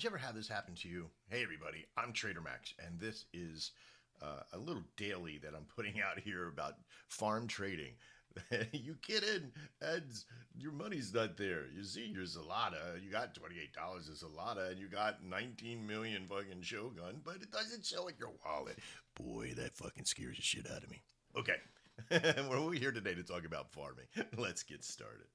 Did you ever have this happen to you? Hey, everybody, I'm Trader Max, and this is a little daily that I'm putting out here about farm trading. You get in, and your money's not there. You see your Zalata, you got $28 of Zalata, and you got 19 million fucking Shogun, but it doesn't show in your wallet. Boy, that fucking scares the shit out of me. Okay, we're here today to talk about farming. Let's get started.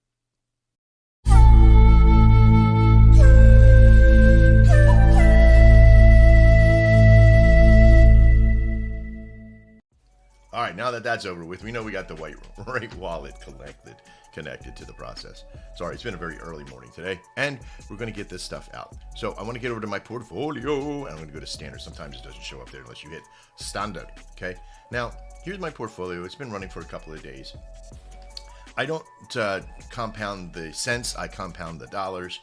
All right, now that that's over with, we know we got the right wallet connected to the process. Sorry, it's been a very early morning today, and we're going to get this stuff out. So I want to get over to my portfolio, and I'm going to go to standard. Sometimes it doesn't show up there unless you hit standard, okay? Now, here's my portfolio. It's been running for a couple of days. I don't compound the cents. I compound the dollars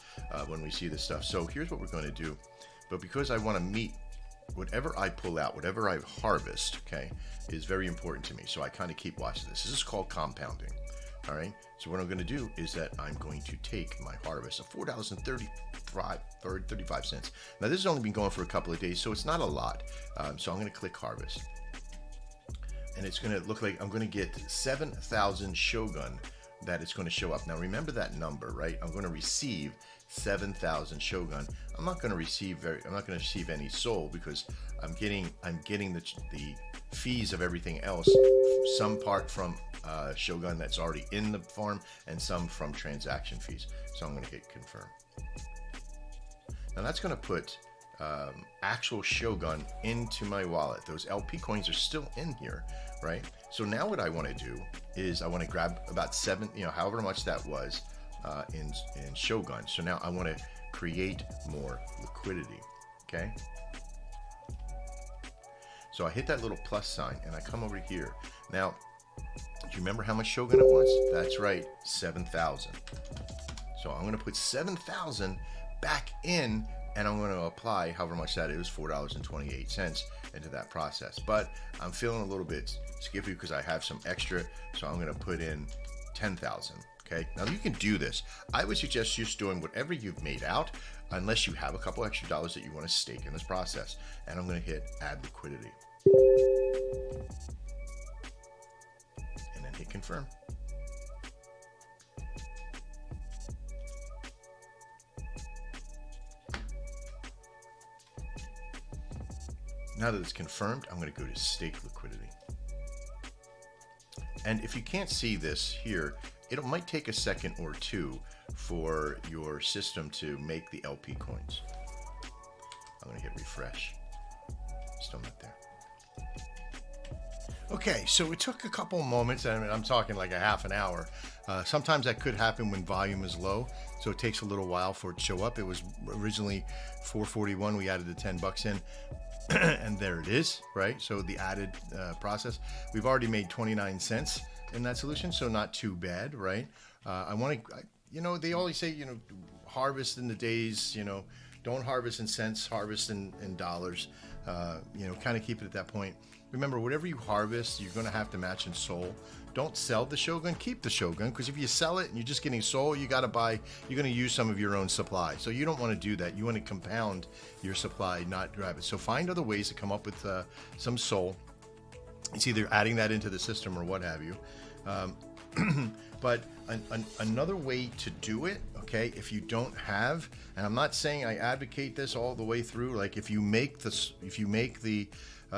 when we see this stuff. So here's what we're going to do. But because I want to meet whatever I pull out, whatever I harvest, okay, is very important to me. So I kind of keep watching this. This is called compounding. All right. So what I'm going to do is that I'm going to take my harvest of $4.35. Now this has only been going for a couple of days, so it's not a lot. So I'm going to click harvest. And it's going to look like I'm going to get 7,000 Shogun that it's going to show up. Now remember that number, right? I'm going to receive 7,000 Shogun. I'm not going to receive any soul because I'm getting the fees of everything else, some part from Shogun that's already in the farm and some from transaction fees. So I'm going to hit confirm. Now that's going to put actual Shogun into my wallet. Those LP coins are still in here, right? So now what I want to do is I want to grab about however much that was in Shogun. So now I want to create more liquidity, okay? So I hit that little plus sign and I come over here. Now, do you remember how much Shogun it was? That's right, 7,000. So I'm going to put 7,000 back in, and I'm going to apply however much that is, $4.28 into that process. But I'm feeling a little bit skippy because I have some extra, so I'm going to put in 10,000. Okay, now you can do this. I would suggest just doing whatever you've made out, unless you have a couple extra dollars that you want to stake in this process. And I'm going to hit add liquidity. And then hit confirm. Now that it's confirmed, I'm going to go to stake liquidity. And if you can't see this here, it might take a second or two for your system to make the LP coins. I'm going to hit refresh. Still not there. Okay, so it took a couple moments, and I'm talking like a half an hour. Sometimes that could happen when volume is low, so it takes a little while for it to show up. It was originally $4.41. We added the $10 in. And there it is, right? So the added process, we've already made 29 cents in that solution, so not too bad, right? They always say, harvest in the days, don't harvest in cents, harvest in dollars, kind of keep it at that point. Remember, whatever you harvest, you're going to have to match in soul. Don't sell the Shogun, keep the Shogun, because if you sell it and you're just getting soul, you're going to use some of your own supply. So you don't want to do that. You want to compound your supply, not grab it. So find other ways to come up with some soul. It's either adding that into the system or what have you. But another way to do it, okay, if you don't have, and I'm not saying I advocate this all the way through, like if you make the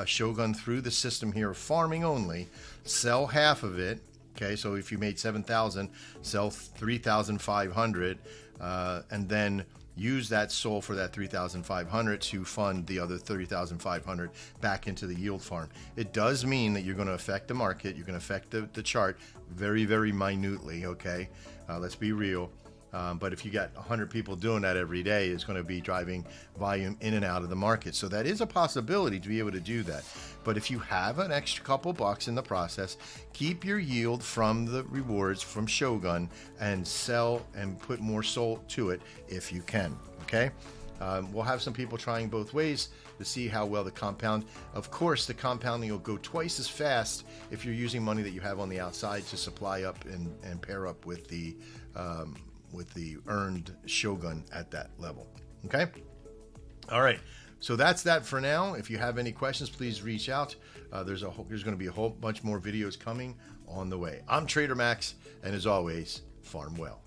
Shogun through the system here, farming only, sell half of it. Okay, so if you made 7,000, sell 3,500, and then use that soul for that 3,500 to fund the other 30,500 back into the yield farm. It does mean that you're going to affect the market. You're going to affect the chart very, very minutely. Okay, let's be real. But if you got 100 people doing that every day, it's going to be driving volume in and out of the market. So that is a possibility to be able to do that. But if you have an extra couple bucks in the process, keep your yield from the rewards from Shogun and sell and put more soul to it if you can. Okay. We'll have some people trying both ways to see how well the compound. Of course, the compounding will go twice as fast if you're using money that you have on the outside to supply up and pair up with the earned Shogun at that level. Okay? All right. So that's that for now. If you have any questions, please reach out. There's going to be a whole bunch more videos coming on the way. I'm Trader Max, and as always, farm well.